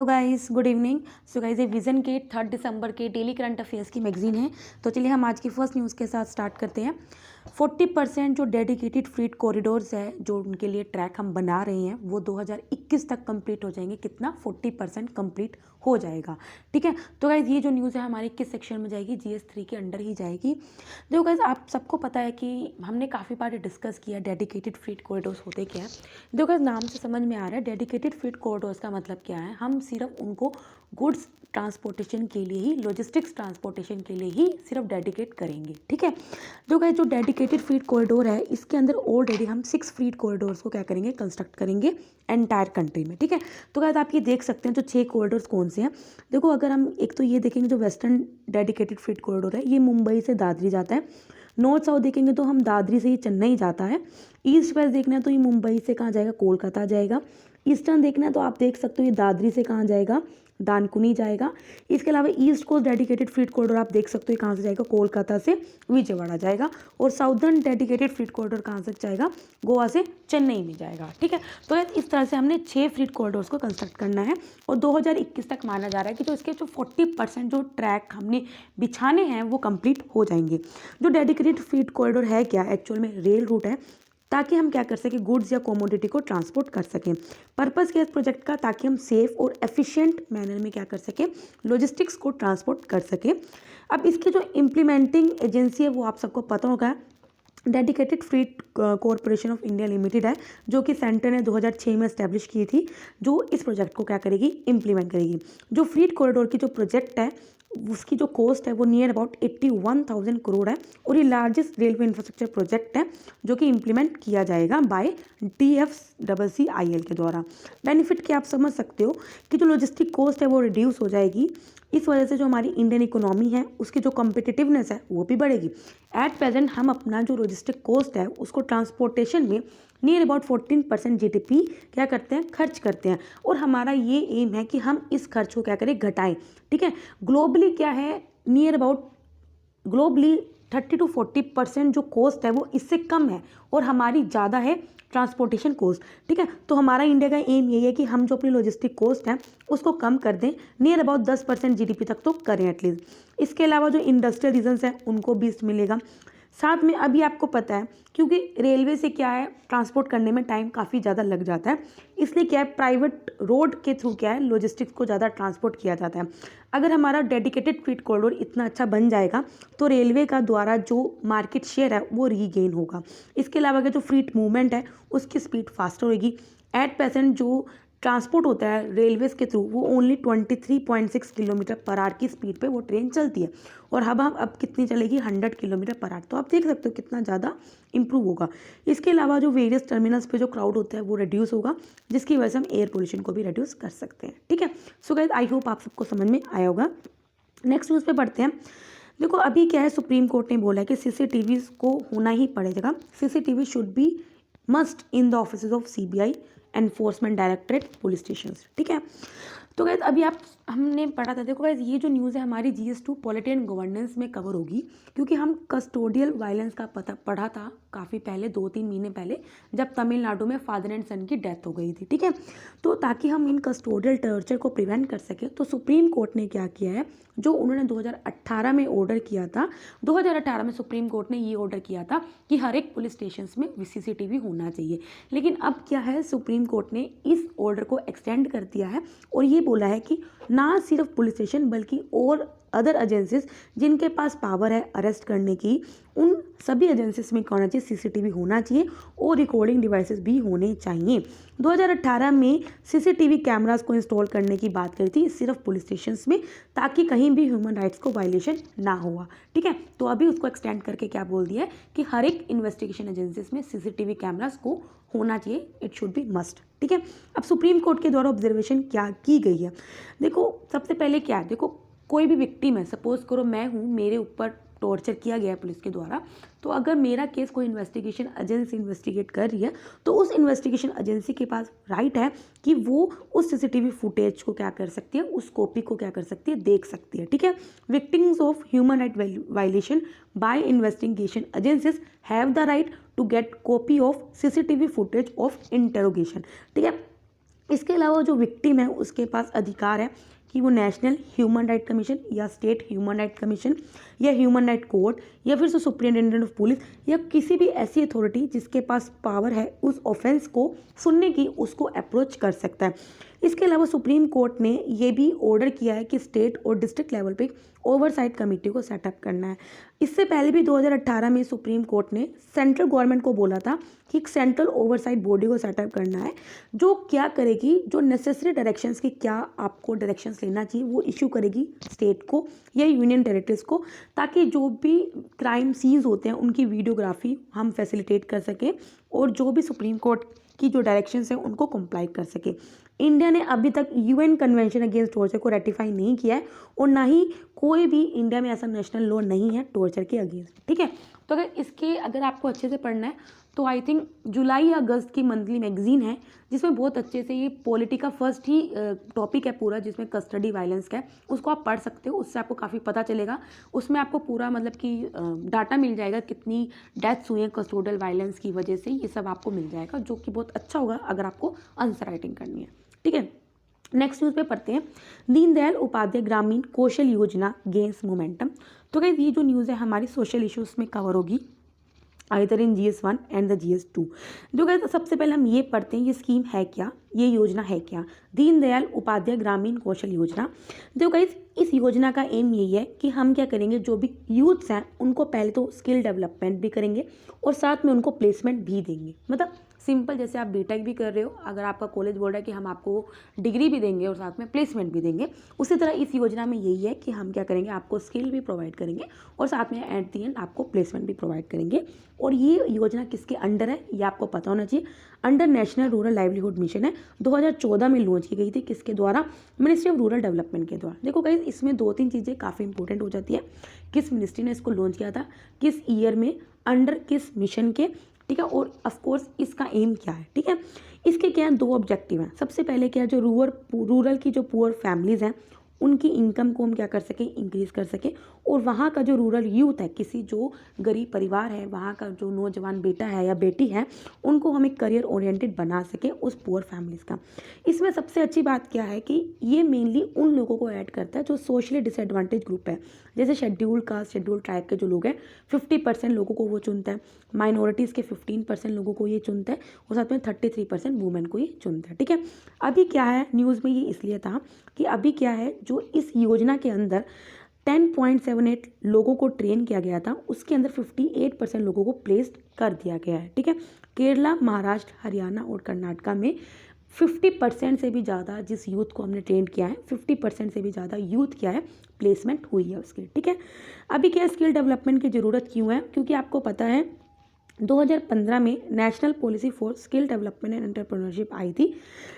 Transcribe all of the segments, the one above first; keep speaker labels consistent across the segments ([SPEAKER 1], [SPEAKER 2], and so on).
[SPEAKER 1] तो guys good evening. So guys ये vision के 3 दिसंबर के डेली करंट अफेयर्स की मैगजीन है। तो चलिए हम आज की फर्स्ट न्यूज़ के साथ स्टार्ट करते हैं। 40% जो डेडिकेटेड फ्रीट कॉरिडोर्स है जो उनके लिए ट्रैक हम बना रहे हैं वो 2021 तक कंप्लीट हो जाएंगे। कितना? 40% कंप्लीट हो जाएगा। ठीक है। तो गाइज ये जो न्यूज़ है हमारी किस सेक्शन में जाएगी? GS3 के अंडर ही जाएगी। देखो गाइज आप सबको पता है कि हमने काफ़ी बार डिस्कस किया डेडिकेटेड फ्रीट कॉरिडोर्स होते क्या है। देखो गाइज नाम से समझ में आ रहा है डेडिकेटेड फ्रीट कॉरिडोर्स का मतलब क्या है। हम सिर्फ उनको गुड्स ट्रांसपोर्टेशन के लिए ही, लॉजिस्टिक्स ट्रांसपोर्टेशन के लिए ही सिर्फ डेडिकेट करेंगे। ठीक है। जो गाइस जो डेडिकेटेड फ्रीट कॉरिडोर है इसके अंदर ऑलरेडी हम 6 फ्रीट कॉरिडोर्स को क्या करेंगे? कंस्ट्रक्ट करेंगे एंटायर कंट्री में। ठीक है। तो गाइस आप ये देख सकते हैं जो 6 कॉरिडोर्स कौन से हैं। देखो अगर हम एक तो ये देखेंगे जो वेस्टर्न डेडिकेटेड फ्रीट कॉरिडोर है ये मुंबई से दादरी जाता है। नॉर्थ साउथ देखेंगे तो हम दादरी से ही चेन्नई जाता है। ईस्ट वेस्ट देखना है तो ये मुंबई से कहाँ जाएगा? कोलकाता जाएगा। ईस्टर्न देखना है तो आप देख सकते हो ये दादरी से कहाँ जाएगा? दानकुनी जाएगा। इसके अलावा east coast dedicated freight corridor आप देख सकते हो कहाँ से जाएगा? कोलकाता से विजयवाड़ा जाएगा। और साउदर्न डेडिकेटेड फ्रीट कॉरिडोर कहाँ से जाएगा? गोवा से चेन्नई में जाएगा। ठीक है। तो इस तरह से हमने 6 फ्रीट कॉरिडोर्स को कंस्ट्रक्ट करना है और 2021 तक माना जा रहा है कि जो इसके जो 40% जो ट्रैक हमने बिछाने हैं वो कंप्लीट हो जाएंगे। जो डेडिकेटेड फ्रीट कॉरिडोर है क्या? एक्चुअल में रेल रूट है ताकि हम क्या कर सकें? गुड्स या कमोडिटी को ट्रांसपोर्ट कर सकें। पर्पस क्या है इस प्रोजेक्ट का? ताकि हम सेफ और एफिशिएंट मैनर में क्या कर सकें? लॉजिस्टिक्स को ट्रांसपोर्ट कर सकें। अब इसकी जो इम्प्लीमेंटिंग एजेंसी है वो आप सबको पता होगा, dedicated freight corporation of India limited है, जो कि सेंटर ने 2006 में इस्टेब्लिश की थी, जो इस प्रोजेक्ट को क्या करेगी? इम्प्लीमेंट करेगी। जो फ्रीट कॉरिडोर की जो प्रोजेक्ट है उसकी जो कॉस्ट है वो नियर अबाउट 81,000 करोड़ है और ये लार्जेस्ट रेलवे इंफ्रास्ट्रक्चर प्रोजेक्ट है जो कि इम्प्लीमेंट किया जाएगा बाय DFCCIL के द्वारा। बेनिफिट क्या आप समझ सकते हो कि जो लॉजिस्टिक कॉस्ट है वो रिड्यूस हो जाएगी। इस वजह से जो हमारी इंडियन इकोनॉमी है उसकी जो कम्पिटिटिवनेस है वो भी बढ़ेगी। एट प्रेजेंट हम अपना जो लॉजिस्टिक कॉस्ट है उसको ट्रांसपोर्टेशन में नियर अबाउट 14% GDP क्या करते हैं? खर्च करते हैं। और हमारा ये एम है कि हम इस खर्च को क्या करें? घटाएं। ठीक है। ग्लोबली क्या है? नियर अबाउट ग्लोबली 30 to 40% जो कॉस्ट है वो इससे कम है और हमारी ज़्यादा है ट्रांसपोर्टेशन कॉस्ट। ठीक है। तो हमारा इंडिया का एम यही है कि हम जो अपनी लॉजिस्टिक कॉस्ट है उसको कम कर दें, नियर अबाउट 10% GDP तक तो करें एटलीस्ट। इसके अलावा जो इंडस्ट्रियल रीजन्स हैं उनको भी मिलेगा। साथ में अभी आपको पता है क्योंकि रेलवे से क्या है ट्रांसपोर्ट करने में टाइम काफ़ी ज़्यादा लग जाता है, इसलिए क्या है प्राइवेट रोड के थ्रू क्या है लॉजिस्टिक्स को ज़्यादा ट्रांसपोर्ट किया जाता है। अगर हमारा डेडिकेटेड फ्रीट कॉरिडोर इतना अच्छा बन जाएगा तो रेलवे का द्वारा जो मार्केट शेयर है वो रीगेन होगा। इसके अलावा अगर जो फ्रीट मूवमेंट है उसकी स्पीड फास्टर होगी। एट प्रेजेंट जो ट्रांसपोर्ट होता है रेलवेज के थ्रू वो ओनली 23.6 किलोमीटर पर आवर की स्पीड पे वो ट्रेन चलती है और अब कितनी चलेगी? 100 किलोमीटर पर आवर। तो आप देख सकते हो कितना ज़्यादा इंप्रूव होगा। इसके अलावा जो वेरियस टर्मिनल्स पे जो क्राउड होता है वो रिड्यूस होगा, जिसकी वजह से हम एयर पोल्यूशन को भी रिड्यूस कर सकते हैं। ठीक है। सो गाइस आई होप आप सबको समझ में आया होगा। नेक्स्ट न्यूज़ पे बढ़ते हैं। देखो अभी क्या है सुप्रीम कोर्ट ने बोला है कि CCTV को होना ही पड़ेगा। CCTV should be must in the office of CBI, enforcement directorate, police station. ठीक है। तो गाइज अभी हमने पढ़ा था। देखो गाइज ये जो न्यूज़ है हमारी GS2 पॉलिटी एंड गवर्नेंस में कवर होगी, क्योंकि हम कस्टोडियल वायलेंस का पढ़ा था काफ़ी पहले, 2-3 महीने पहले, जब तमिलनाडु में फादर एंड सन की डेथ हो गई थी। ठीक है। तो ताकि हम इन कस्टोडियल टॉर्चर को प्रिवेंट कर सकें तो सुप्रीम कोर्ट ने क्या किया है, जो उन्होंने 2018 में ऑर्डर किया था, 2018 में सुप्रीम कोर्ट ने ये ऑर्डर किया था कि हर एक पुलिस स्टेशन में CCTV होना चाहिए। लेकिन अब क्या है सुप्रीम कोर्ट ने इस ऑर्डर को एक्सटेंड कर दिया है और ये बोला है कि ना सिर्फ पुलिस स्टेशन बल्कि और अदर एजेंसीज जिनके पास पावर है अरेस्ट करने की, उन सभी एजेंसीज में क्या होना चाहिए? CCTV होना चाहिए और रिकॉर्डिंग डिवाइसेस भी होने चाहिए। 2018 में CCTV कैमरास को इंस्टॉल करने की बात करी थी सिर्फ पुलिस स्टेशन में, ताकि कहीं भी ह्यूमन राइट्स को वायलेशन ना हुआ। ठीक है। तो अभी उसको एक्सटेंड करके क्या बोल दिया है कि हर एक इन्वेस्टिगेशन एजेंसीज में CCTV कैमरास को होना चाहिए, इट शुड बी मस्ट। ठीक है। अब सुप्रीम कोर्ट के द्वारा ऑब्जर्वेशन क्या की गई है? देखो सबसे पहले क्या है, देखो कोई भी विक्टिम है, सपोज करो मैं हूँ, मेरे ऊपर टॉर्चर किया गया है पुलिस के द्वारा, तो अगर मेरा केस कोई इन्वेस्टिगेशन एजेंसी इन्वेस्टिगेट कर रही है तो उस इन्वेस्टिगेशन एजेंसी के पास राइट है कि वो उस CCTV फुटेज को क्या कर सकती है, उस कॉपी को क्या कर सकती है, देख सकती है। ठीक है। Victims of human right violation by investigation agencies have the right to get copy of CCTV footage of interrogation. ठीक है। इसके अलावा जो विक्टिम है उसके पास अधिकार है कि वो नेशनल ह्यूमन राइट कमीशन या स्टेट ह्यूमन राइट कमीशन या ह्यूमन राइट कोर्ट या फिर सुप्रिटेंडेंट ऑफ पुलिस या किसी भी ऐसी अथॉरिटी जिसके पास पावर है उस ऑफेंस को सुनने की, उसको अप्रोच कर सकता है। इसके अलावा सुप्रीम कोर्ट ने ये भी ऑर्डर किया है कि स्टेट और डिस्ट्रिक्ट लेवल पे ओवरसाइट कमेटी को सेटअप करना है। इससे पहले भी 2018 में सुप्रीम कोर्ट ने सेंट्रल गवर्नमेंट को बोला था कि एक सेंट्रल ओवरसाइट बॉडी को सेटअप करना है जो क्या करेगी, जो नेसेसरी डायरेक्शंस की क्या आपको डायरेक्शंस लेना चाहिए वो इशू करेगी स्टेट को या यूनियन टेरिटरीज को, ताकि जो भी क्राइम सीन्स होते हैं उनकी वीडियोग्राफी हम फैसिलिटेट कर सकें और जो भी सुप्रीम कोर्ट की जो डायरेक्शंस हैं उनको कंप्लाई कर सके। इंडिया ने अभी तक यूएन कन्वेंशन अगेंस्ट टॉर्चर को रेटिफाई नहीं किया है और ना ही कोई भी इंडिया में ऐसा नेशनल लॉ नहीं है टॉर्चर के अगेंस्ट, ठीक है। तो अगर आपको अच्छे से पढ़ना है तो आई थिंक जुलाई या अगस्त की मंथली मैगजीन है जिसमें बहुत अच्छे से ये पॉलिटी का फर्स्ट ही टॉपिक है पूरा, जिसमें कस्टडी वायलेंस का है, उसको आप पढ़ सकते हो, उससे आपको काफ़ी पता चलेगा। उसमें आपको पूरा मतलब कि डाटा मिल जाएगा कितनी डेथ्स हुई हैं कस्टोडियल वायलेंस की वजह से, ये सब आपको मिल जाएगा जो कि बहुत अच्छा होगा अगर आपको आंसर राइटिंग करनी है, ठीक है। नेक्स्ट न्यूज़ पे पढ़ते हैं, दीनदयाल उपाध्याय ग्रामीण कौशल योजना गेन्स मोमेंटम। तो गाइस ये जो न्यूज़ है हमारी सोशल इश्यूज में कवर होगी either in GS1 and the GS2। जो गाइस सबसे पहले हम ये पढ़ते हैं ये स्कीम है क्या, ये योजना है क्या, दीनदयाल उपाध्याय ग्रामीण कौशल योजना। जो गाइस इस योजना का एम यही है कि हम क्या करेंगे, जो भी यूथ्स हैं उनको पहले तो स्किल डेवलपमेंट भी करेंगे और साथ में उनको प्लेसमेंट भी देंगे। मतलब सिंपल जैसे आप बीटेक भी कर रहे हो, अगर आपका कॉलेज बोल रहा है कि हम आपको डिग्री भी देंगे और साथ में प्लेसमेंट भी देंगे, उसी तरह इस योजना में यही है कि हम क्या करेंगे, आपको स्किल भी प्रोवाइड करेंगे और साथ में एट दी एंड आपको प्लेसमेंट भी प्रोवाइड करेंगे। और ये योजना किसके अंडर है ये आपको पता होना चाहिए। Under national rural livelihood mission है, 2014 में लॉन्च की गई थी। किसके द्वारा? मिनिस्ट्री ऑफ रूरल डेवलपमेंट के द्वारा। देखो गाइस इसमें 2-3 चीज़ें काफ़ी इंपॉर्टेंट हो जाती है, किस मिनिस्ट्री ने इसको लॉन्च किया था, किस ईयर में, अंडर किस मिशन के, ठीक है, और ऑफकोर्स इसका एम क्या है, ठीक है। इसके क्या है, 2 ऑब्जेक्टिव हैं। सबसे पहले क्या है, जो रूरल की जो पुअर फैमिलीज़ हैं उनकी इनकम को हम क्या कर सकें, इंक्रीज़ कर सकें, और वहाँ का जो रूरल यूथ है, किसी जो गरीब परिवार है, वहाँ का जो नौजवान बेटा है या बेटी है, उनको हम एक करियर ओरिएंटेड बना सकें उस पुअर फैमिलीज़ का। इसमें सबसे अच्छी बात क्या है कि ये मेनली उन लोगों को ऐड करता है जो सोशली डिसएडवांटेज ग्रुप है, जैसे शेड्यूल कास्ट, शेड्यूल ट्राइब के जो लोग हैं 50% लोगों को वो चुनता है, माइनॉरिटीज़ के 15% लोगों को ये चुनता है और साथ में 33% वुमेन को ये चुनता है, ठीक है। अभी क्या है, न्यूज़ में ये इसलिए था कि अभी क्या है, जो इस योजना के अंदर 10.78 लोगों को ट्रेन किया गया था, उसके अंदर 58% लोगों को प्लेस्ड कर दिया गया है, ठीक है। केरला, महाराष्ट्र, हरियाणा और कर्नाटका में 50% से भी ज़्यादा जिस यूथ को हमने ट्रेन किया है, 50% से भी ज़्यादा यूथ क्या है, प्लेसमेंट हुई है उसकी, ठीक है। अभी क्या स्किल डेवलपमेंट की ज़रूरत क्यों है, क्योंकि आपको पता है 2015 में national policy for skill development and entrepreneurship आई थी,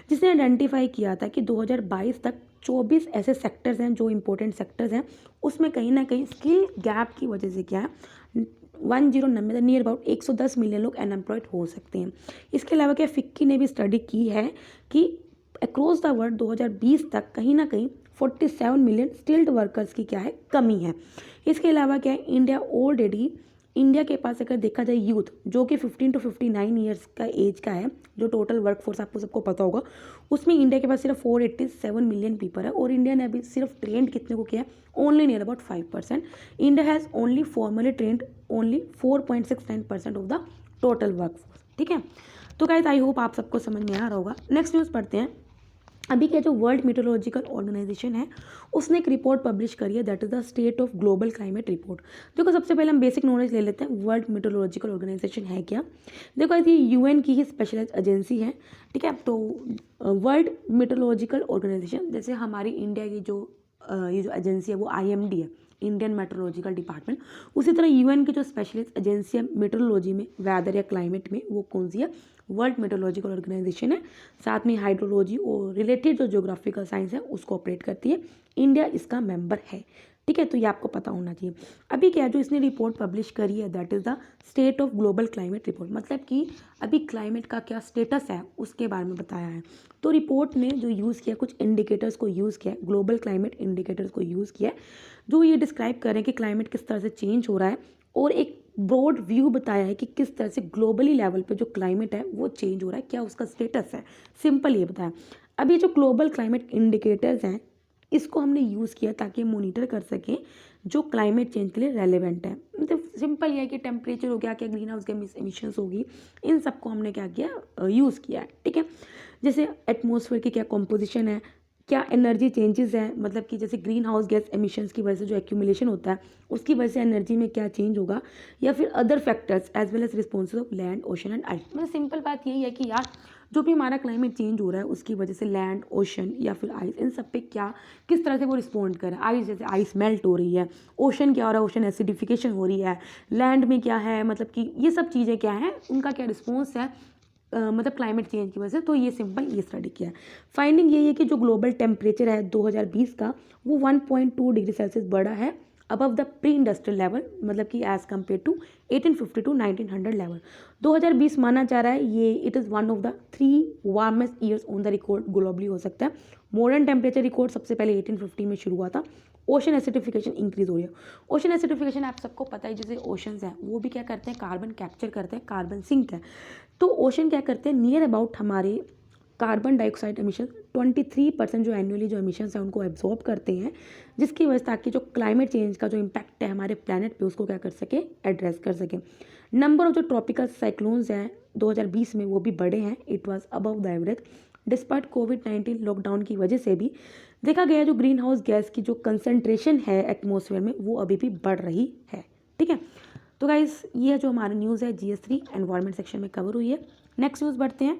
[SPEAKER 1] जिसने आइडेंटिफाई किया था कि 2022 तक 24 ऐसे सेक्टर्स हैं जो इंपॉर्टेंट सेक्टर्स हैं, उसमें कहीं ना कहीं स्किल गैप की वजह से क्या है 1090 नियर अबाउट 110 मिलियन लोग अनएम्प्लॉयड हो सकते हैं। इसके अलावा क्या फिक्की ने भी स्टडी की है कि अक्रॉस द वर्ल्ड 2020 तक कहीं ना कहीं 47 मिलियन स्किल्ड वर्कर्स की क्या है, कमी है। इसके अलावा क्या है, इंडिया के पास अगर देखा जाए यूथ जो कि 15 to 59 ईयर्स का एज का है, जो टोटल वर्कफोर्स आपको सबको पता होगा, उसमें इंडिया के पास सिर्फ 487 मिलियन पीपल है और इंडिया ने अभी सिर्फ ट्रेंड कितने को किया है, only near about 5%। India has only formally trend only 4.69% of the total workforce, ठीक है। तो गाइस आई होप आप सबको समझ में आ रहा होगा। नेक्स्ट न्यूज़ पढ़ते हैं। अभी क्या जो वर्ल्ड मीटरोलॉजिकल ऑर्गेनाइजेशन है उसने एक रिपोर्ट पब्लिश करी है, that is the state of global climate report. देखो सबसे पहले हम बेसिक नॉलेज ले लेते हैं, वर्ल्ड मीटरोलॉजिकल ऑर्गेनाइजेशन है क्या। देखो ये यूएन की ही स्पेशलाइज एजेंसी है, ठीक है। तो वर्ल्ड मीटरोलॉजिकल ऑर्गेनाइजेशन, जैसे हमारी इंडिया की जो ये जो एजेंसी है वो IMD है, इंडियन मेट्रोलॉजिकल डिपार्टमेंट, उसी तरह यूएन की जो स्पेशलिस्ट एजेंसी है मेट्रोलॉजी में, वेदर या क्लाइमेट में, वो कौन सी है, वर्ल्ड मेट्रोलॉजिकल ऑर्गेनाइजेशन है। साथ में हाइड्रोलॉजी और रिलेटेड जो ज्योग्राफिकल साइंस है उसको ऑपरेट करती है, इंडिया इसका मेंबर है, ठीक है। तो ये आपको पता होना चाहिए। अभी क्या जो इसने रिपोर्ट पब्लिश करी है, that is the state of global climate report, मतलब कि अभी क्लाइमेट का क्या स्टेटस है उसके बारे में बताया है। तो रिपोर्ट ने जो यूज़ किया, कुछ इंडिकेटर्स को यूज़ किया, ग्लोबल क्लाइमेट इंडिकेटर्स को यूज़ किया, जो ये डिस्क्राइब कर रहे हैं कि क्लाइमेट किस तरह से चेंज हो रहा है और एक ब्रॉड व्यू बताया है कि किस तरह से ग्लोबली लेवल पे जो क्लाइमेट है वो चेंज हो रहा है, क्या उसका स्टेटस है, सिंपल ये बताया। अब ये जो ग्लोबल क्लाइमेट इंडिकेटर्स हैं इसको हमने यूज़ किया ताकि मॉनिटर कर सकें जो क्लाइमेट चेंज के लिए रेलेवेंट है। मतलब सिंपल ये है कि टेम्परेचर हो गया, क्या ग्रीन हाउस गैस एमिशंस होगी, इन सबको हमने क्या किया, यूज़ किया है। ठीक है, जैसे एटमॉस्फेयर की क्या कॉम्पोजिशन है, क्या एनर्जी चेंजेस है, मतलब कि जैसे ग्रीन हाउस गैस एमिशंस की वजह से जो एक्यूमुलेशन होता है उसकी वजह से एनर्जी में क्या चेंज होगा, या फिर other factors as well as responses of land, ocean and ice. मतलब सिंपल बात यही है कि यार जो भी हमारा क्लाइमेट चेंज हो रहा है उसकी वजह से लैंड, ओशन या फिर आइस, इन सब पे क्या किस तरह से वो रिस्पॉन्ड कर रहा है। आइस जैसे आइस मेल्ट हो रही है, ओशन क्या हो रहा है, ओशन एसिडिफिकेशन हो रही है, लैंड में क्या है, मतलब कि ये सब चीज़ें क्या हैं, उनका क्या रिस्पॉन्स है मतलब क्लाइमेट चेंज की वजह से। तो ये सिंपल ये स्टडी किया है। फाइंडिंग यही है कि जो ग्लोबल टेम्परेचर है 2020 का वो 1.2 डिग्री सेल्सियस बढ़ा है above the pre industrial level, मतलब कि as compare to 1850 to 1900 level. 2020 माना जा रहा है ये it is one of the 3 warmest years on the record globally हो सकता है। मॉडर्न टेम्परेचर रिकॉर्ड सबसे पहले 1850 में शुरू हुआ था। ओशन एसिडिफिकेशन इंक्रीज हो रही है। ओशन एसिडिफिकेशन आप सबको पता है, जैसे ओशंस हैं वो भी क्या करते हैं, कार्बन कैप्चर करते हैं, कार्बन सिंक है। तो ओशन क्या करते हैं, नियर अबाउट हमारे कार्बन डाइऑक्साइड एमिशन 23% जो एनुअली जो एमिशंस हैं उनको एब्जॉर्ब करते हैं, जिसकी वजह से ताकि जो क्लाइमेट चेंज का जो इम्पैक्ट है हमारे प्लानट पे उसको क्या कर सके, एड्रेस कर सके। नंबर ऑफ जो ट्रॉपिकल साइक्लोन्स हैं 2020 में वो भी बढ़े हैं, it was above the average. Despite covid lockdown की वजह से भी देखा गया जो ग्रीन हाउस गैस की जो कंसनट्रेशन है एटमॉस्फेयर में वो अभी भी बढ़ रही है। ठीक है, तो गाइस ये जो हमारी न्यूज़ है GS3 एनवायरनमेंट सेक्शन में कवर हुई है। नेक्स्ट न्यूज़ बढ़ते हैं।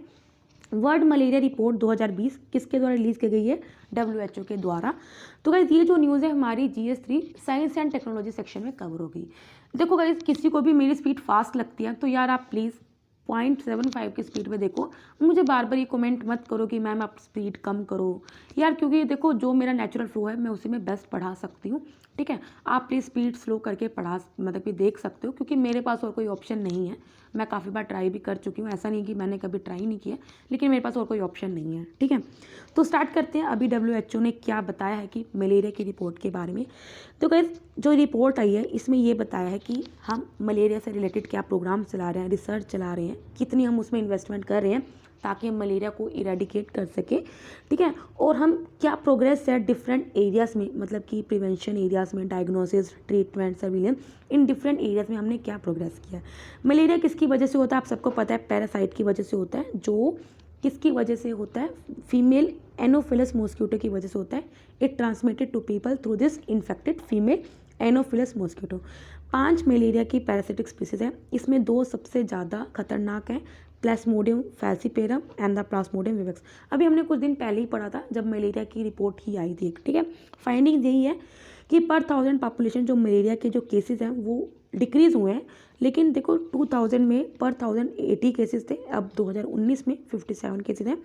[SPEAKER 1] वर्ल्ड मलेरिया रिपोर्ट 2020 किसके द्वारा रिलीज़ की गई है, WHO के द्वारा। तो गाइस ये जो न्यूज़ है हमारी GS3 science and technology section में कवर होगी। देखो गाइस किसी को भी मेरी स्पीड फास्ट लगती है तो यार आप प्लीज़ 0.75 की स्पीड पे देखो। मुझे बार बार ये कमेंट मत करो कि मैम आप स्पीड कम करो यार, क्योंकि देखो जो मेरा नेचुरल फ्लो है मैं उसी में बेस्ट पढ़ा सकती हूँ। ठीक है, आप प्लीज़ स्पीड स्लो करके पढ़ा मतलब कि देख सकते हो, क्योंकि मेरे पास और कोई ऑप्शन नहीं है। मैं काफ़ी बार ट्राई भी कर चुकी हूँ, ऐसा नहीं कि मैंने कभी ट्राई नहीं किया, लेकिन मेरे पास और कोई ऑप्शन नहीं है। ठीक है, तो स्टार्ट करते हैं। अभी WHO ने क्या बताया है कि मलेरिया की रिपोर्ट के बारे में। तो गाइस जो रिपोर्ट आई है इसमें ये बताया है कि हम मलेरिया से रिलेटेड क्या प्रोग्राम चला रहे हैं, रिसर्च चला रहे हैं, कितनी हम उसमें इन्वेस्टमेंट कर रहे हैं ताकि हम मलेरिया को इरेडिकेट कर सके। ठीक है, और हम क्या प्रोग्रेस है डिफरेंट एरियाज़ में, मतलब कि प्रिवेंशन एरियाज़ में, diagnosis, treatment, surveillance, in different areas में हमने क्या प्रोग्रेस किया। मलेरिया किसकी वजह से होता है, आप सबको पता है पैरासाइट की वजह से होता है, जो किसकी वजह से होता है, फीमेल एनोफिलस मॉस्किटो की वजह से होता है। It transmitted to people through this infected female anopheles mosquito. 5 malaria की पैरासिटिक स्पीसीज है, इसमें 2 सबसे ज़्यादा खतरनाक हैं, plasmodium falciparum and the plasmodium vivax. अभी हमने कुछ दिन पहले ही पढ़ा था जब मलेरिया की रिपोर्ट ही आई थी। ठीक है, फाइंडिंग यही है कि पर 1000 पॉपुलेशन जो मलेरिया के जो केसेस हैं वो डिक्रीज़ हुए हैं, लेकिन देखो 2000 में पर 1000 80 केसेस थे, अब 2019 में 57 केसेस हैं।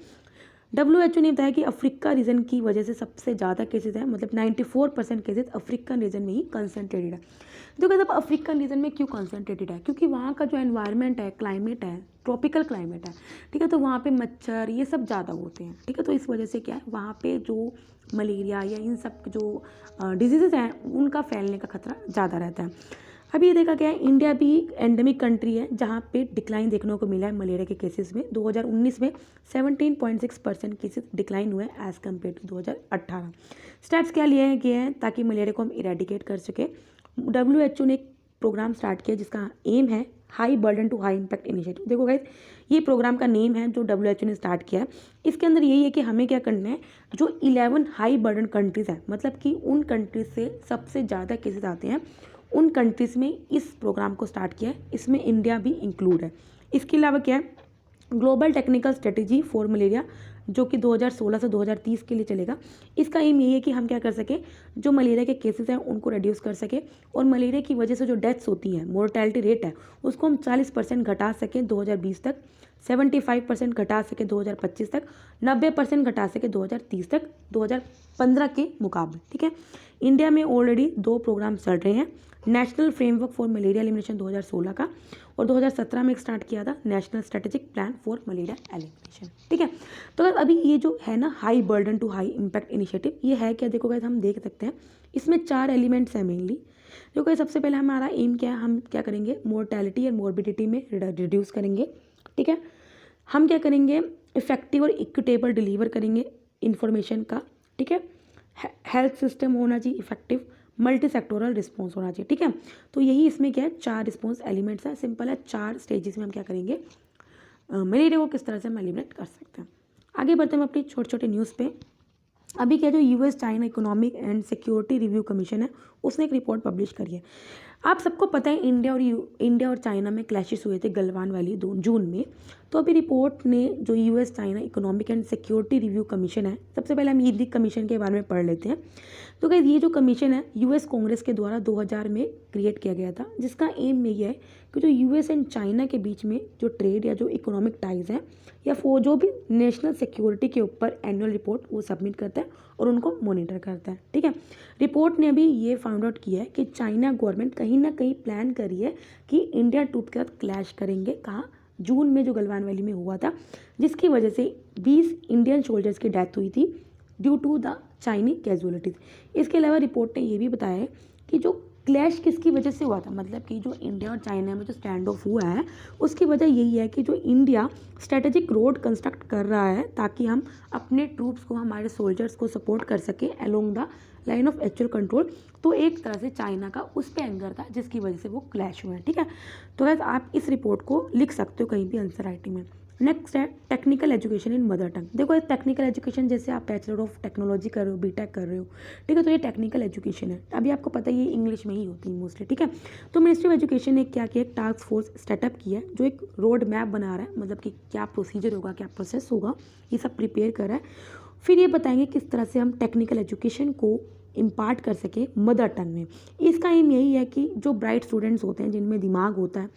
[SPEAKER 1] WHO ने बताया कि अफ्रीका रीजन की वजह से सबसे ज़्यादा केसेस हैं, मतलब 94% केसेस अफ्रीकन रीजन में ही कंसनट्रेटेड है। देखो जब अफ्रीकन रीजन में क्यों कंसनट्रेटेड है, क्योंकि वहाँ का जो एनवायरनमेंट है, क्लाइमेट है, ट्रॉपिकल क्लाइमेट है। ठीक है, तो वहाँ पे मच्छर ये सब ज़्यादा होते हैं। ठीक है, तो इस वजह से क्या है वहाँ पे जो मलेरिया या इन सब जो डिजीज़ हैं उनका फैलने का खतरा ज़्यादा रहता है। अभी ये देखा गया है इंडिया भी एंडेमिक कंट्री है जहाँ पे डिक्लाइन देखने को मिला है मलेरिया के केसेस में। 2019 में 17.6% केसेस डिक्लाइन हुए एज़ कम्पेयर टू 2018। स्टेप्स क्या लिए गए हैं ताकि मलेरिया को हम इरेडिकेट कर सके। WHO ने एक प्रोग्राम स्टार्ट किया जिसका एम है high burden to high impact initiative. देखो गाइस ये प्रोग्राम का नेम है जो WHO ने स्टार्ट किया है। इसके अंदर यही है कि हमें क्या करना है, जो 11 हाई बर्डन कंट्रीज़ हैं, मतलब कि उन कंट्रीज से सबसे ज़्यादा केसेस आते हैं, उन कंट्रीज़ में इस प्रोग्राम को स्टार्ट किया है। इसमें इंडिया भी इंक्लूड है। इसके अलावा क्या है, global technical strategy for malaria जो कि 2016 से 2030 के लिए चलेगा। इसका एम यही है कि हम क्या कर सकें, जो मलेरिया के केसेस हैं उनको रिड्यूस कर सकें, और मलेरिया की वजह से जो डेथ्स होती हैं, मोर्टेलिटी रेट है, उसको हम 40% घटा सकें 2020 तक, 75% घटा सकें 2025 तक, 90% घटा सकें 2030 तक, 2015 के मुकाबले। ठीक है, इंडिया में ऑलरेडी 2 प्रोग्राम चल रहे हैं national framework for malaria elimination 2016 का, और 2017 में एक स्टार्ट किया था national strategic plan for malaria elimination. ठीक है, तो अभी ये जो है ना high burden to high impact initiative, ये है क्या, देखो गाइस हम देख सकते हैं इसमें 4 एलिमेंट्स हैं मेनली। देखो गाइस सबसे पहले हमारा एम क्या है, हम क्या करेंगे, मोर्टेलिटी और मोर्बिडिटी में रिड्यूस करेंगे। ठीक है, हम क्या करेंगे, इफेक्टिव और इक्विटेबल डिलीवर करेंगे इन्फॉर्मेशन का। ठीक है, हेल्थ सिस्टम होना चाहिए इफेक्टिव, मल्टी सेक्टोरल रिस्पॉन्स होना चाहिए। ठीक है, तो यही इसमें क्या है, 4 रिस्पॉन्स एलिमेंट्स हैं। सिंपल है, 4 स्टेजेस में हम क्या करेंगे, मलेरिया को किस तरह से हम एलिमिनेट कर सकते हैं। आगे बढ़ते हैं हम अपनी छोटे छोटे न्यूज़ पे। अभी क्या जो US China economic and security review commission है, उसने एक रिपोर्ट पब्लिश करी है। आप सबको पता है इंडिया और चाइना में क्लैशेस हुए थे गलवान वैली जून में। तो अभी रिपोर्ट ने जो US China economic and security review commission है, सबसे पहले हम ये कमीशन के बारे में पढ़ लेते हैं। तो गाइस ये जो कमीशन है यूएस कांग्रेस के द्वारा 2000 में क्रिएट किया गया था, जिसका एम यही है कि जो यूएस एंड चाइना के बीच में जो ट्रेड या जो इकोनॉमिक टाइज हैं या वो जो भी नेशनल सिक्योरिटी के ऊपर एनुअल रिपोर्ट वो सबमिट करता है और उनको मॉनिटर करता है। ठीक है, रिपोर्ट ने अभी ये फाउंड आउट किया है कि चाइना गवर्नमेंट कहीं ना कहीं प्लान करी है कि इंडिया ट्रूप के साथ क्लैश करेंगे, कहाँ, जून में जो गलवान वैली में हुआ था, जिसकी वजह से 20 इंडियन सोल्जर्स की डेथ हुई थी due to the Chinese casualties. इसके अलावा रिपोर्ट ने ये भी बताया है कि जो क्लैश किसकी वजह से हुआ था, मतलब कि जो इंडिया और चाइना में जो स्टैंड ऑफ हुआ है उसकी वजह यही है कि जो इंडिया स्ट्रेटेजिक रोड कंस्ट्रक्ट कर रहा है ताकि हम अपने ट्रूप्स को, हमारे सोल्जर्स को सपोर्ट कर सकें along the line of actual control. तो एक तरह से चाइना का उस पर एंगर था जिसकी वजह से वो क्लैश हुए हैं। ठीक है, तो गाइस आप इस रिपोर्ट को लिख सकते हो कहीं भी आंसर राइटिंग में। नेक्स्ट है technical education in mother tongue. देखो टेक्निकल एजुकेशन जैसे आप बैचलर ऑफ टेक्नोलॉजी कर रहे हो, बीटेक कर रहे हो, ठीक है, तो ये टेक्निकल एजुकेशन है। अभी आपको पता है ये इंग्लिश में ही होती है मोस्टली। ठीक है, तो मिनिस्ट्री ऑफ एजुकेशन ने क्या किया, एक टास्क फोर्स सेटअप किया है जो एक रोड मैप बना रहा है, मतलब कि क्या प्रोसीजर होगा, क्या प्रोसेस होगा, ये सब प्रिपेयर कर रहा है। फिर ये बताएंगे किस तरह से हम टेक्निकल एजुकेशन को इम्पार्ट कर सके मदर टंग में। इसका एम यही है कि जो ब्राइट स्टूडेंट्स होते हैं, जिनमें दिमाग होता है,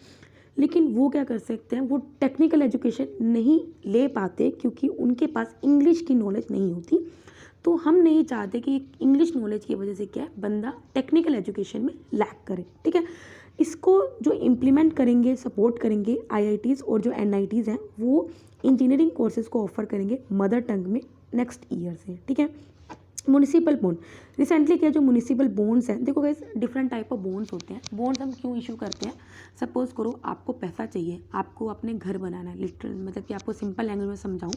[SPEAKER 1] लेकिन वो क्या कर सकते हैं, वो टेक्निकल एजुकेशन नहीं ले पाते क्योंकि उनके पास इंग्लिश की नॉलेज नहीं होती। तो हम नहीं चाहते कि इंग्लिश नॉलेज की वजह से क्या है, बंदा टेक्निकल एजुकेशन में लैक करे। ठीक है, इसको जो इम्प्लीमेंट करेंगे, सपोर्ट करेंगे आईआईटीज़ और जो एनआईटीज़ हैं, वो इंजीनियरिंग कोर्सेज को ऑफर करेंगे मदर टंग में नेक्स्ट ईयर से। ठीक है, म्यूनिसिपल बॉन्ड रिसेंटली क्या जो म्यूनिसिपल बॉन्ड्स हैं, देखो guys different type of bonds होते हैं। बॉन्ड्स हम क्यों इशू करते हैं, सपोज करो आपको पैसा चाहिए, आपको अपने घर बनाना है, लिटरल मतलब कि आपको सिंपल लैंग्वेज में समझाऊं,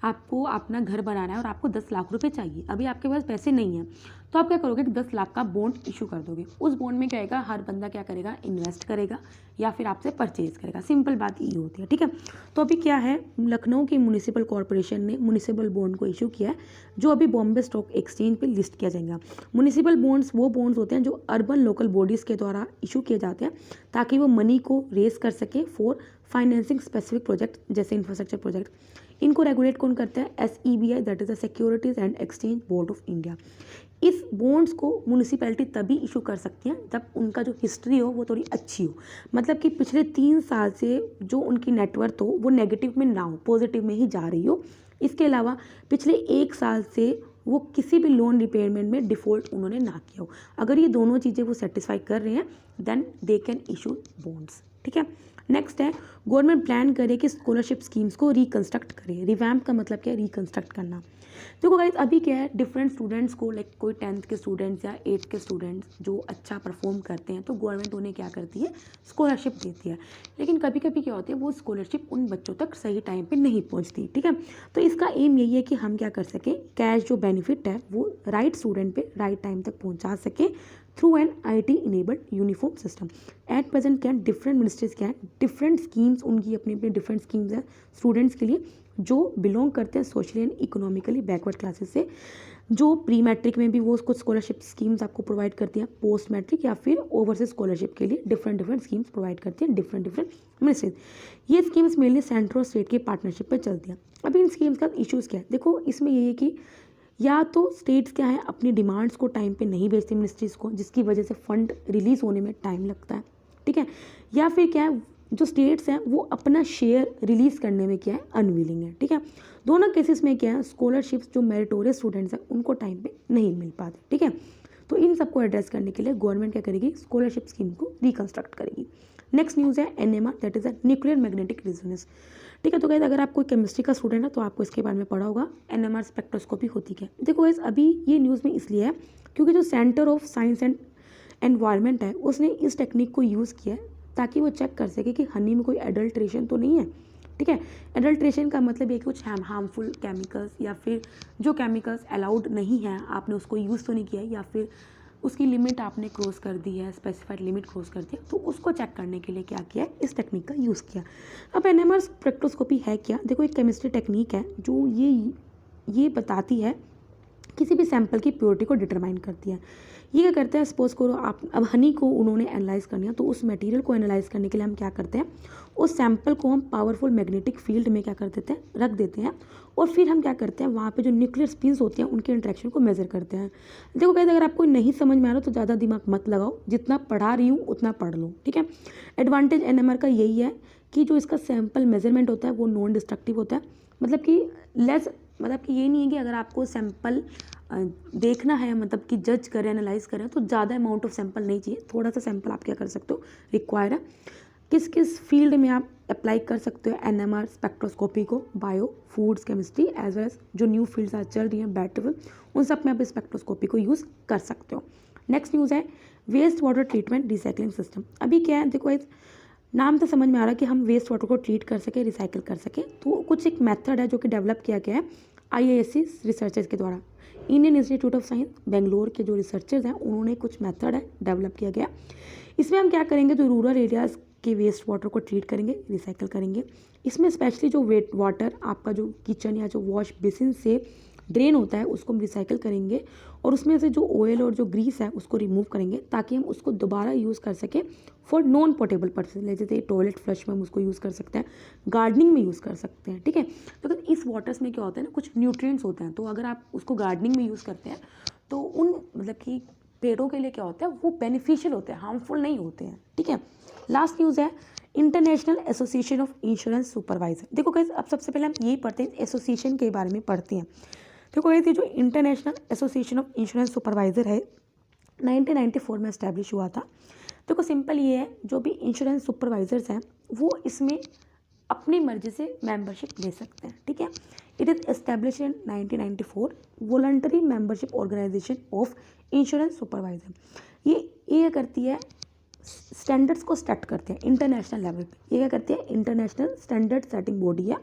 [SPEAKER 1] आपको अपना घर बनाना है और आपको 10 लाख रुपए चाहिए। अभी आपके पास पैसे नहीं हैं, तो आप क्या करोगे कि 10 लाख का बॉन्ड इशू कर दोगे। उस बॉन्ड में क्या आएगा, हर बंदा क्या करेगा, इन्वेस्ट करेगा या फिर आपसे परचेज करेगा। सिंपल बात ये होती है। ठीक है, तो अभी क्या है, लखनऊ की म्यूनिसिपल कॉर्पोरेशन ने म्यूनिसिपल बॉन्ड को इशू किया है जो अभी बॉम्बे स्टॉक एक्सचेंज पे लिस्ट किया जाएगा। म्यूनिसिपल बॉन्ड्स वो बॉन्ड्स होते हैं जो अर्बन लोकल बॉडीज़ के द्वारा इशू किए जाते हैं ताकि वो मनी को रेज कर सके फॉर फाइनेंसिंग स्पेसिफिक प्रोजेक्ट जैसे इंफ्रास्ट्रक्चर प्रोजेक्ट। इनको रेगुलेट कौन करता है, SEBI, that is the securities and exchange board of India. इस बॉन्ड्स को म्यूनिसिपैलिटी तभी इशू कर सकती हैं जब उनका जो हिस्ट्री हो वो थोड़ी अच्छी हो, मतलब कि पिछले 3 साल से जो उनकी नेटवर्थ हो वो नेगेटिव में ना हो, पॉजिटिव में ही जा रही हो। इसके अलावा पिछले 1 साल से वो किसी भी लोन रिपेमेंट में डिफ़ॉल्ट उन्होंने ना किया हो। अगर ये दोनों चीज़ें वो सेटिस्फाई कर रहे हैं then they can issue bonds. ठीक है, नेक्स्ट है गवर्नमेंट प्लान करे कि स्कॉलरशिप स्कीम्स को रिकंस्ट्रक्ट करे। रिवैम्प का मतलब क्या है, रिकंस्ट्रक्ट करना। देखो गाइस अभी क्या है, डिफरेंट स्टूडेंट्स को लाइक कोई 10th के स्टूडेंट्स या 8th के स्टूडेंट्स जो अच्छा परफॉर्म करते हैं तो गवर्नमेंट उन्हें क्या करती है, स्कॉलरशिप देती है। लेकिन कभी कभी क्या होता है, वो स्कॉलरशिप उन बच्चों तक सही टाइम पे नहीं पहुंचती। ठीक है, तो इसका एम यही है कि हम क्या कर सकें, कैश जो बेनिफिट है वो राइट स्टूडेंट पे राइट टाइम तक पहुंचा सकें through an IT enabled uniform system. At present क्या डिफरेंट मिनिस्ट्रीज क्या है, डिफरेंट स्कीम्स, उनकी अपनी अपनी डिफरेंट स्कीम्स हैं स्टूडेंट्स के लिए जो बिलोंग करते हैं socially and economically backward classes से। जो प्री मैट्रिक में भी वो कुछ स्कॉलरशिप स्कीम्स आपको प्रोवाइड करती हैं, पोस्ट मैट्रिक या फिर ओवरसीज स्कॉलरशिप के लिए डिफरेंट स्कीम्स प्रोवाइड करती हैं डिफरेंट मिनिस्ट्रीज। ये स्कीम्स मेनली सेंट्रल और स्टेट के पार्टनरशिप पर चलती हैं। अभी इन स्कीम्स का इशूज़ क्या है, देखो इसमें ये है कि या तो स्टेट्स क्या है अपनी डिमांड्स को टाइम पे नहीं भेजती मिनिस्ट्रीज़ को, जिसकी वजह से फंड रिलीज होने में टाइम लगता है। ठीक है, या फिर क्या है, जो स्टेट्स हैं वो अपना शेयर रिलीज़ करने में क्या है, अनविलिंग है। ठीक है, दोनों केसेस में क्या है, स्कॉलरशिप्स जो मेरिटोरियस स्टूडेंट्स हैं उनको टाइम पे नहीं मिल पाते। ठीक है, तो इन सबको एड्रेस करने के लिए गवर्नमेंट क्या करेगी, स्कॉलरशिप स्कीम को रिकंस्ट्रक्ट करेगी। नेक्स्ट न्यूज़ है NMR, that is a nuclear magnetic resonance. ठीक है, तो गाइस अगर आप कोई केमिस्ट्री का स्टूडेंट है तो आपको इसके बारे में पढ़ा होगा NMR स्पेक्ट्रोस्कोपी होती क्या। देखो गाइस अभी ये न्यूज़ में इसलिए है क्योंकि जो centre of science and environment है उसने इस टेक्निक को यूज़ किया है ताकि वो चेक कर सके कि हनी में कोई एडल्ट्रेशन तो नहीं है। ठीक है, एडल्ट्रेशन का मतलब ये कि कुछ हार्मफुल केमिकल्स या फिर जो केमिकल्स अलाउड नहीं है आपने उसको यूज़ तो नहीं किया है, या फिर उसकी लिमिट आपने क्रॉस कर दी है, स्पेसिफाइड लिमिट क्रॉस कर दिया, तो उसको चेक करने के लिए क्या किया है, इस टेक्निक का यूज़ किया। अब NMR स्पेक्ट्रोस्कोपी है क्या, देखो एक केमिस्ट्री टेक्निक है जो ये बताती है, किसी भी सैंपल की प्योरिटी को डिटरमाइन करती है। ये क्या करते हैं, सपोज करो आप अब हनी को उन्होंने एनालाइज करनी है, तो उस मटेरियल को एनालाइज करने के लिए हम क्या करते हैं, उस सैंपल को हम पावरफुल मैग्नेटिक फील्ड में क्या कर देते हैं, रख देते हैं, और फिर हम क्या करते हैं वहाँ पे जो न्यूक्लियर स्पिन्स होती हैं उनके इंट्रैक्शन को मेजर करते हैं। देखो गाइस अगर आपको नहीं समझ में आ रहा तो ज़्यादा दिमाग मत लगाओ, जितना पढ़ा रही हूँ उतना पढ़ लो। ठीक है, एडवांटेज NMR का यही है कि जो इसका सैंपल मेजरमेंट होता है वो नॉन डिस्ट्रक्टिव होता है, मतलब कि ये नहीं है कि अगर आपको सैंपल देखना है, मतलब कि जज करें, एनालाइज करें, तो ज़्यादा अमाउंट ऑफ सैंपल नहीं चाहिए, थोड़ा सा सैंपल आप क्या कर सकते हो, रिक्वायर है। किस किस फील्ड में आप अप्लाई कर सकते हो NMR स्पेक्ट्रोस्कोपी को, bio, foods, chemistry, as well as जो न्यू फील्ड्स आज चल रही हैं बैटल, उन सब में आप स्पेक्ट्रोस्कोपी को यूज़ कर सकते हो। नेक्स्ट न्यूज़ है waste water treatment recycling system. अभी क्या है, देखो इस नाम तो समझ में आ रहा है कि हम वेस्ट वाटर को ट्रीट कर सके, रिसाइकिल कर सके, तो कुछ एक मेथड है जो कि डेवलप किया गया है IISc रिसर्चर्स के द्वारा। Indian institute of science Bangalore के जो रिसर्चर्स हैं उन्होंने कुछ मेथड है डेवलप किया गया। इसमें हम क्या करेंगे, जो रूरल एरियाज़ के वेस्ट वाटर को ट्रीट करेंगे, रिसाइकिल करेंगे। इसमें स्पेशली जो वेट वाटर आपका जो किचन या जो वॉश बेसिन से ड्रेन होता है उसको हम रिसाइकिल करेंगे, और उसमें से जो ऑयल और जो ग्रीस है उसको रिमूव करेंगे ताकि हम उसको दोबारा यूज़ कर सकें फॉर नॉन पोर्टेबल पर्पज, जैसे टॉयलेट फ्लश में हम उसको यूज़ कर सकते हैं, गार्डनिंग में यूज़ कर सकते हैं। ठीक है, तो इस वाटर्स में क्या होता है ना, कुछ न्यूट्रिएंट्स होते हैं, तो अगर आप उसको गार्डनिंग में यूज़ करते हैं तो उन मतलब कि पेड़ों के लिए क्या होता है, वो बेनिफिशियल होते हैं, हार्मफुल नहीं होते हैं। ठीक है, लास्ट न्यूज़ है international association of insurance supervisor. देखो गाइस अब सबसे पहले हम यही पढ़ते हैं, एसोसिएशन के बारे में पढ़ते हैं। देखो गाइस ये जो international association of insurance supervisor है 1994 में इस्टेब्लिश हुआ था। देखो सिंपल ये है, जो भी इंश्योरेंस सुपरवाइजर्स हैं वो इसमें अपनी मर्जी से मेंबरशिप ले सकते हैं। ठीक है, it is establish in 1994 voluntary membership organization of insurance supervisor. ये क्या करती है, स्टैंडर्ड्स को सेट करते हैं इंटरनेशनल लेवल पे। ये क्या करती है, इंटरनेशनल स्टैंडर्ड सेटिंग बॉडी है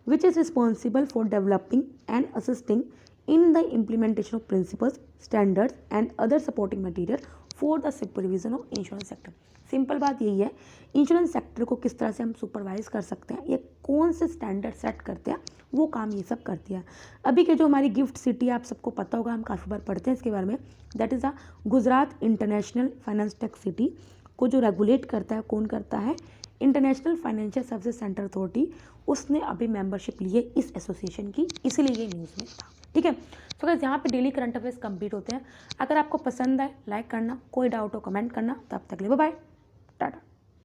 [SPEAKER 1] which is responsible for developing and assisting in the implementation of principles, standards and other supporting material for the supervision of insurance sector। Simple बात यही है, इंश्योरेंस सेक्टर को किस तरह से हम सुपरवाइज कर सकते हैं, ये कौन से स्टैंडर्ड सेट करते हैं, वो काम ये सब करती है। अभी के जो हमारी गिफ्ट सिटी आप सबको पता होगा, हम काफ़ी बार पढ़ते हैं इसके बारे में, that is a Gujarat international finance tech city को जो रेगुलेट करता है, कौन करता है, international financial services centre authority. उसने अभी मेंबरशिप ली है इस एसोसिएशन की, इसीलिए ये न्यूज़ में था। ठीक है, तो गाइस यहाँ पे डेली करंट अफेयर्स कंप्लीट होते हैं। अगर आपको पसंद आए लाइक करना, कोई डाउट हो कमेंट करना। तब तक के लिए बाय बाय, टाटा।